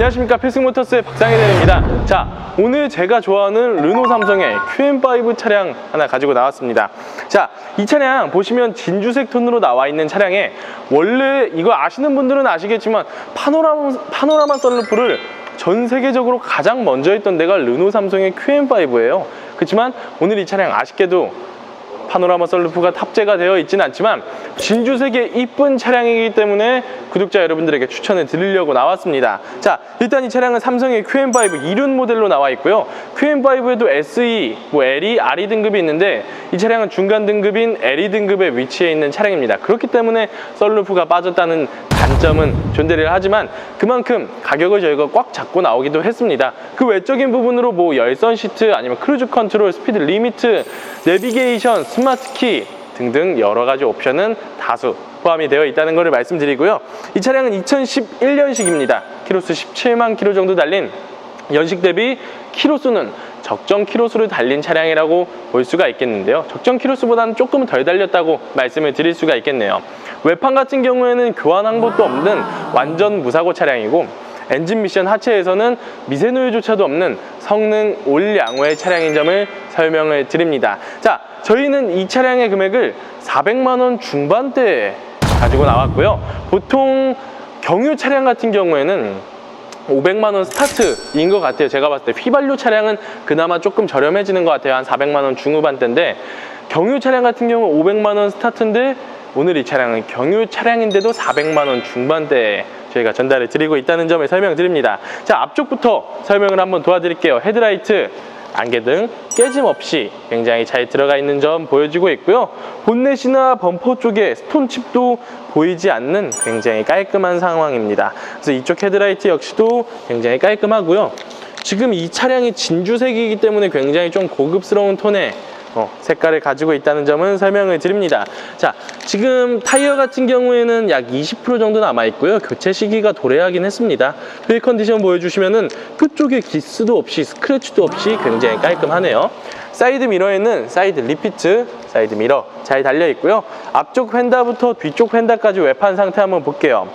안녕하십니까, 필승모터스의 박상희 대리입니다. 자, 오늘 제가 좋아하는 르노 삼성의 QM5 차량 하나 가지고 나왔습니다. 자, 이 차량 보시면 진주색 톤으로 나와 있는 차량에 원래 이거 아시는 분들은 아시겠지만 파노라마 썬루프를 전 세계적으로 가장 먼저 했던 데가 르노 삼성의 QM5예요. 그렇지만 오늘 이 차량 아쉽게도 파노라마 썬루프가 탑재가 되어 있지는 않지만 진주색의 이쁜 차량이기 때문에 구독자 여러분들에게 추천을 드리려고 나왔습니다. 자, 일단 이 차량은 삼성의 QM5 이륜 모델로 나와 있고요. QM5에도 SE, LE, RE 등급이 있는데 이 차량은 중간 등급인 LE 등급에 위치해 있는 차량입니다. 그렇기 때문에 썬루프가 빠졌다는 단점은 존재를 하지만 그만큼 가격을 저희가 꽉 잡고 나오기도 했습니다. 그 외적인 부분으로 뭐 열선 시트, 아니면 크루즈 컨트롤, 스피드 리미트, 내비게이션, 스마트 키 등등 여러 가지 옵션은 다수 포함이 되어 있다는 것을 말씀드리고요. 이 차량은 2011년식입니다. 키로수 17만 킬로 정도 달린, 연식 대비 키로수는 적정 키로수를 달린 차량이라고 볼 수가 있겠는데요. 적정 키로수보다는 조금 덜 달렸다고 말씀을 드릴 수가 있겠네요. 외판 같은 경우에는 교환한 것도 없는 완전 무사고 차량이고, 엔진 미션 하체에서는 미세노유조차도 없는 성능 올 양호의 차량인 점을 설명을 드립니다. 자, 저희는 이 차량의 금액을 400만 원 중반대에 가지고 나왔고요. 보통 경유 차량 같은 경우에는 500만 원 스타트인 것 같아요. 제가 봤을 때 휘발유 차량은 그나마 조금 저렴해지는 것 같아요. 한 400만 원 중후반대인데, 경유 차량 같은 경우 500만 원 스타트인데 오늘 이 차량은 경유 차량인데도 400만 원 중반대에 저희가 전달을 드리고 있다는 점을 설명드립니다. 자, 앞쪽부터 설명을 한번 도와드릴게요. 헤드라이트, 안개등 깨짐 없이 굉장히 잘 들어가 있는 점 보여지고 있고요. 본넷이나 범퍼 쪽에 스톤칩도 보이지 않는 굉장히 깔끔한 상황입니다. 그래서 이쪽 헤드라이트 역시도 굉장히 깔끔하고요. 지금 이 차량이 진주색이기 때문에 굉장히 좀 고급스러운 톤의 색깔을 가지고 있다는 점은 설명을 드립니다. 자, 지금 타이어 같은 경우에는 약 20% 정도 남아있고요. 교체 시기가 도래하긴 했습니다. 휠 컨디션 보여주시면은 끝쪽에 기스도 없이 스크래치도 없이 굉장히 깔끔하네요. 사이드 미러에는 사이드 리피트, 사이드 미러 잘 달려있고요. 앞쪽 휀다부터 뒤쪽 휀다까지 외판 상태 한번 볼게요.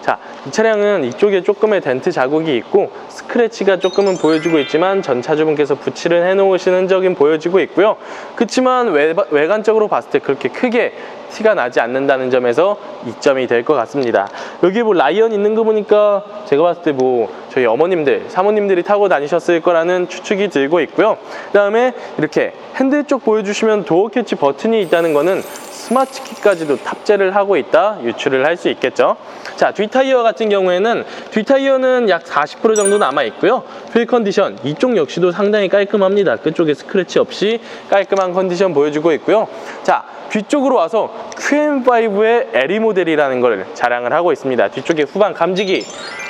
자, 이 차량은 이쪽에 조금의 덴트 자국이 있고 스크래치가 조금은 보여지고 있지만 전차주분께서 붙이를 해놓으신 흔적은 보여지고 있고요. 그렇지만 외관적으로 봤을 때 그렇게 크게 티가 나지 않는다는 점에서 이점이 될 것 같습니다. 여기 뭐 라이언 있는 거 보니까 제가 봤을 때 뭐 저희 어머님들, 사모님들이 타고 다니셨을 거라는 추측이 들고 있고요. 그 다음에 이렇게 핸들 쪽 보여주시면 도어 캐치 버튼이 있다는 거는 스마트 키까지도 탑재를 하고 있다 유추를 할 수 있겠죠. 자, 뒷타이어 같은 경우에는 뒷타이어는 약 40% 정도 남아 있고요. 휠 컨디션 이쪽 역시도 상당히 깔끔합니다. 끝쪽에 스크래치 없이 깔끔한 컨디션 보여주고 있고요. 자, 뒤쪽으로 와서 QM5의 LE 모델이라는 걸 자랑을 하고 있습니다. 뒤쪽에 후방 감지기,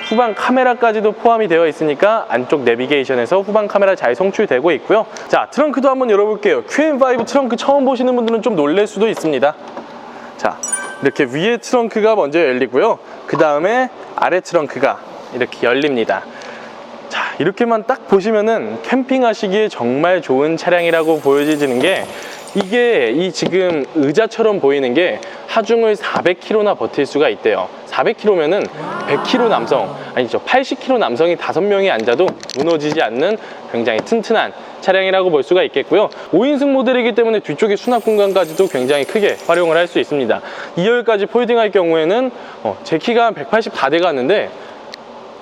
후방 카메라까지도 포함이 되어 있으니까 안쪽 내비게이션에서 후방 카메라 잘 송출되고 있고요. 자, 트렁크도 한번 열어볼게요. QM5 트렁크 처음 보시는 분들은 좀 놀랄 수도 있습니다. 자, 이렇게 위에 트렁크가 먼저 열리고요. 그 다음에 아래 트렁크가 이렇게 열립니다. 자, 이렇게만 딱 보시면은 캠핑하시기에 정말 좋은 차량이라고 보여지는 게, 이게 이 지금 의자처럼 보이는 게 하중을 400km나 버틸 수가 있대요. 400km면은 100kg 남성, 아니죠, 80kg 남성이 5명이 앉아도 무너지지 않는 굉장히 튼튼한 차량이라고 볼 수가 있겠고요. 5인승 모델이기 때문에 뒤쪽에 수납 공간까지도 굉장히 크게 활용을 할 수 있습니다. 2열까지 폴딩할 경우에는 제 키가 한 180 다 돼가는데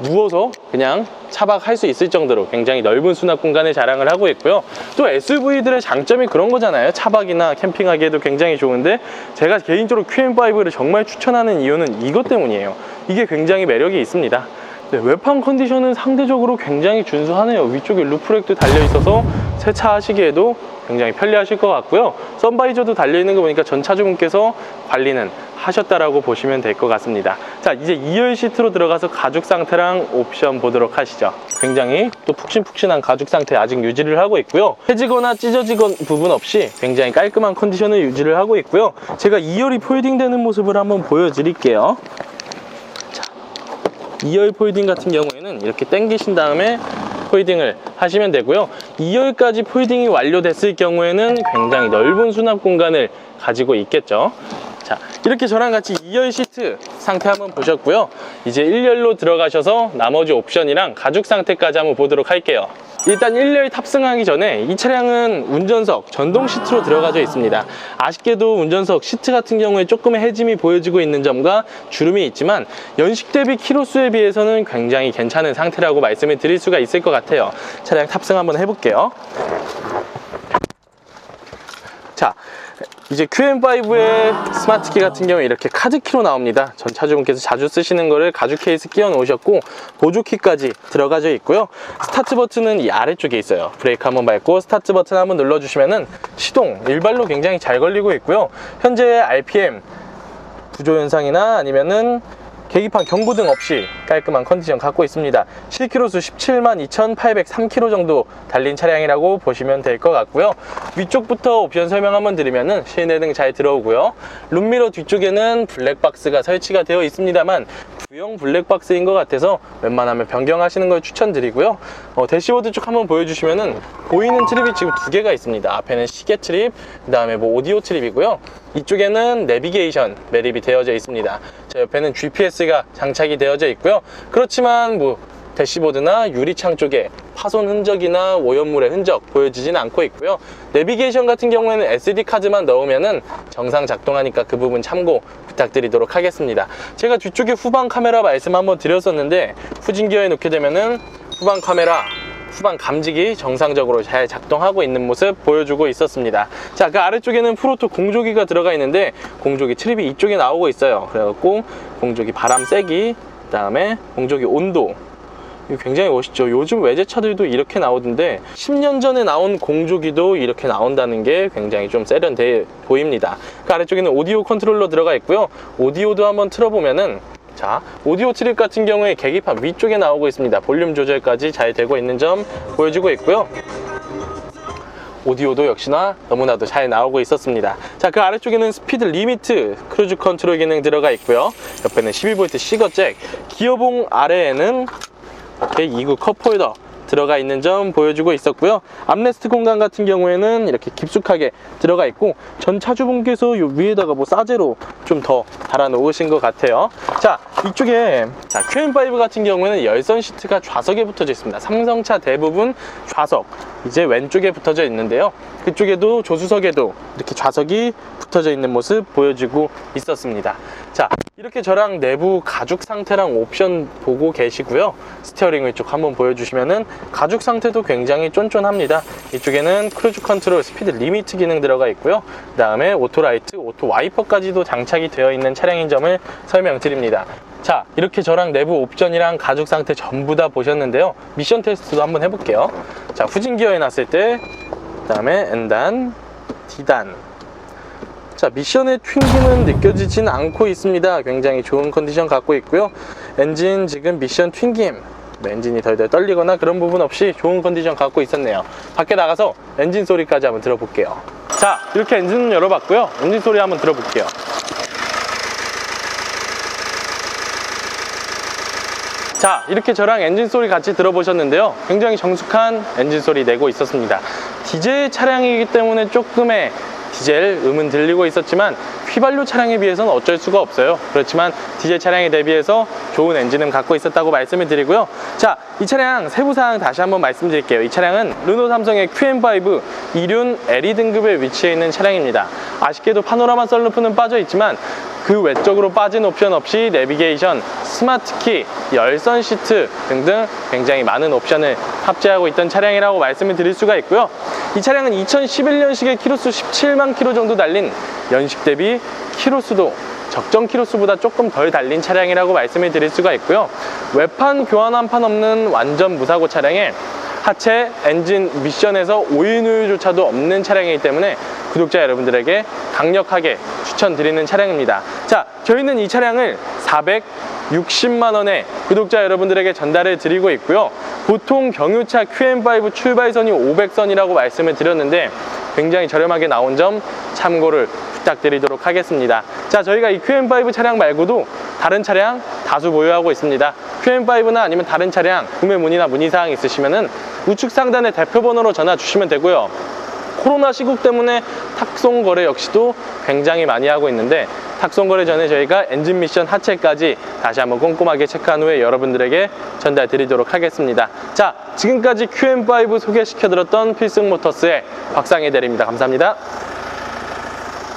누워서 그냥 차박할 수 있을 정도로 굉장히 넓은 수납 공간을 자랑을 하고 있고요. 또 SUV들의 장점이 그런 거잖아요. 차박이나 캠핑하기에도 굉장히 좋은데, 제가 개인적으로 QM5를 정말 추천하는 이유는 이것 때문이에요. 이게 굉장히 매력이 있습니다. 네, 외판 컨디션은 상대적으로 굉장히 준수하네요. 위쪽에 루프렉도 달려있어서 세차하시기에도 굉장히 편리하실 것 같고요. 선바이저도 달려있는 거 보니까 전 차주분께서 관리는 하셨다라고 보시면 될 것 같습니다. 자, 이제 2열 시트로 들어가서 가죽 상태랑 옵션 보도록 하시죠. 굉장히 또 푹신푹신한 가죽 상태 아직 유지를 하고 있고요. 해지거나 찢어지건 부분 없이 굉장히 깔끔한 컨디션을 유지를 하고 있고요. 제가 2열이 폴딩되는 모습을 한번 보여드릴게요. 2열 폴딩 같은 경우에는 이렇게 당기신 다음에 폴딩을 하시면 되고요. 2열까지 폴딩이 완료됐을 경우에는 굉장히 넓은 수납 공간을 가지고 있겠죠. 자, 이렇게 저랑 같이 2열 시트 상태 한번 보셨고요. 이제 1열로 들어가셔서 나머지 옵션이랑 가죽 상태까지 한번 보도록 할게요. 일단 1열 탑승하기 전에 이 차량은 운전석 전동 시트로 들어가져 있습니다. 아쉽게도 운전석 시트 같은 경우에 조금의 해짐이 보여지고 있는 점과 주름이 있지만 연식 대비 키로수에 비해서는 굉장히 괜찮은 상태라고 말씀을 드릴 수가 있을 것 같아요. 차량 탑승 한번 해볼게요. 자, 이제 QM5의 스마트키 같은 경우에 이렇게 카드키로 나옵니다. 전 차주분께서 자주 쓰시는 거를 가죽 케이스 끼워 놓으셨고 보조키까지 들어가져 있고요. 스타트 버튼은 이 아래쪽에 있어요. 브레이크 한번 밟고 스타트 버튼 한번 눌러주시면은 시동 일발로 굉장히 잘 걸리고 있고요. 현재 RPM 부조현상이나 아니면은 계기판 경고등 없이 깔끔한 컨디션 갖고 있습니다. 실키로수 17만 2,803km 정도 달린 차량이라고 보시면 될 것 같고요. 위쪽부터 옵션 설명 한번 드리면은 실내등 잘 들어오고요. 룸미러 뒤쪽에는 블랙박스가 설치가 되어 있습니다만 구형 블랙박스인 것 같아서 웬만하면 변경하시는 걸 추천드리고요. 대시보드 쪽 한번 보여주시면은 보이는 트립이 지금 2개가 있습니다. 앞에는 시계 트립, 그 다음에 오디오 트립이고요. 이쪽에는 내비게이션 매립이 되어져 있습니다. 저 옆에는 GPS가 장착이 되어져 있고요. 그렇지만 대시보드나 유리창 쪽에 파손 흔적이나 오염물의 흔적 보여지지는 않고 있고요. 내비게이션 같은 경우에는 SD카드만 넣으면은 정상 작동하니까 그 부분 참고 부탁드리도록 하겠습니다. 제가 뒤쪽에 후방 카메라 말씀 한번 드렸었는데 후진기어에 놓게 되면은 후방 카메라 후방 감지기 정상적으로 잘 작동하고 있는 모습 보여주고 있었습니다. 자, 그 아래쪽에는 프로토 공조기가 들어가 있는데 공조기 트립이 이쪽에 나오고 있어요. 그래갖고 공조기 바람 세기, 그 다음에 공조기 온도, 이거 굉장히 멋있죠. 요즘 외제차들도 이렇게 나오던데 10년 전에 나온 공조기도 이렇게 나온다는 게 굉장히 좀 세련돼 보입니다. 그 아래쪽에는 오디오 컨트롤러 들어가 있고요. 오디오도 한번 틀어보면은, 자, 오디오 트립 같은 경우에 계기판 위쪽에 나오고 있습니다. 볼륨 조절까지 잘 되고 있는 점 보여주고 있고요. 오디오도 역시나 너무나도 잘 나오고 있었습니다. 자, 그 아래쪽에는 스피드 리미트 크루즈 컨트롤 기능 들어가 있고요. 옆에는 12V 시거 잭, 기어봉 아래에는 이렇게 2구 컵홀더 들어가 있는 점 보여주고 있었고요. 암레스트 공간 같은 경우에는 이렇게 깊숙하게 들어가 있고 전 차주분께서 요 위에다가 싸제로 좀 더 달아 놓으신 것 같아요. 자, 이쪽에 QM5 같은 경우에는 열선 시트가 좌석에 붙어져 있습니다. 삼성차 대부분 좌석 이제 왼쪽에 붙어져 있는데요. 그쪽에도 조수석에도 이렇게 좌석이 붙어져 있는 모습 보여주고 있었습니다. 자, 이렇게 저랑 내부 가죽 상태랑 옵션 보고 계시고요. 스티어링 위쪽 한번 보여주시면은 가죽 상태도 굉장히 쫀쫀합니다. 이쪽에는 크루즈 컨트롤 스피드 리미트 기능 들어가 있고요. 그 다음에 오토 라이트, 오토 와이퍼까지도 장착이 되어 있는 차량인 점을 설명드립니다. 자, 이렇게 저랑 내부 옵션이랑 가죽 상태 전부 다 보셨는데요. 미션 테스트도 한번 해볼게요. 자, 후진 기어에 놨을 때, 그 다음에 N단, D단. 자, 미션의 튕김은 느껴지진 않고 있습니다. 굉장히 좋은 컨디션 갖고 있고요. 엔진 지금 미션 튕김, 엔진이 덜덜 떨리거나 그런 부분 없이 좋은 컨디션 갖고 있었네요. 밖에 나가서 엔진 소리까지 한번 들어볼게요. 자, 이렇게 엔진을 열어봤고요. 엔진 소리 한번 들어볼게요. 자, 이렇게 저랑 엔진 소리 같이 들어보셨는데요. 굉장히 정숙한 엔진 소리 내고 있었습니다. 디젤 차량이기 때문에 조금의 디젤 음은 들리고 있었지만 휘발유 차량에 비해서는 어쩔 수가 없어요. 그렇지만 디젤 차량에 대비해서 좋은 엔진음 갖고 있었다고 말씀을 드리고요. 자, 이 차량 세부사항 다시 한번 말씀드릴게요. 이 차량은 르노 삼성의 QM5 이륜 LE 등급에 위치해 있는 차량입니다. 아쉽게도 파노라마 썬루프는 빠져 있지만 그 외적으로 빠진 옵션 없이 내비게이션, 스마트키, 열선 시트 등등 굉장히 많은 옵션을 탑재하고 있던 차량이라고 말씀을 드릴 수가 있고요. 이 차량은 2011년식의 키로수 17만 킬로 정도 달린 연식 대비 키로수도 적정 키로수보다 조금 덜 달린 차량이라고 말씀을 드릴 수가 있고요. 외판 교환 한 판 없는 완전 무사고 차량에 하체, 엔진, 미션에서 오일 누유조차도 없는 차량이기 때문에 구독자 여러분들에게 강력하게 추천드리는 차량입니다. 자, 저희는 이 차량을 460만 원에 구독자 여러분들에게 전달해 드리고 있고요. 보통 경유차 QM5 출발선이 500선이라고 말씀을 드렸는데 굉장히 저렴하게 나온 점 참고를 부탁드리도록 하겠습니다. 자, 저희가 이 QM5 차량 말고도 다른 차량 다수 보유하고 있습니다. QM5나 아니면 다른 차량 구매 문의나 문의사항 있으시면은 우측 상단에 대표번호로 전화 주시면 되고요. 코로나 시국 때문에 탁송 거래 역시도 굉장히 많이 하고 있는데 탁송 거래 전에 저희가 엔진 미션 하체까지 다시 한번 꼼꼼하게 체크한 후에 여러분들에게 전달 드리도록 하겠습니다. 자, 지금까지 QM5 소개시켜드렸던 필승모터스의 박상희 대리입니다. 감사합니다.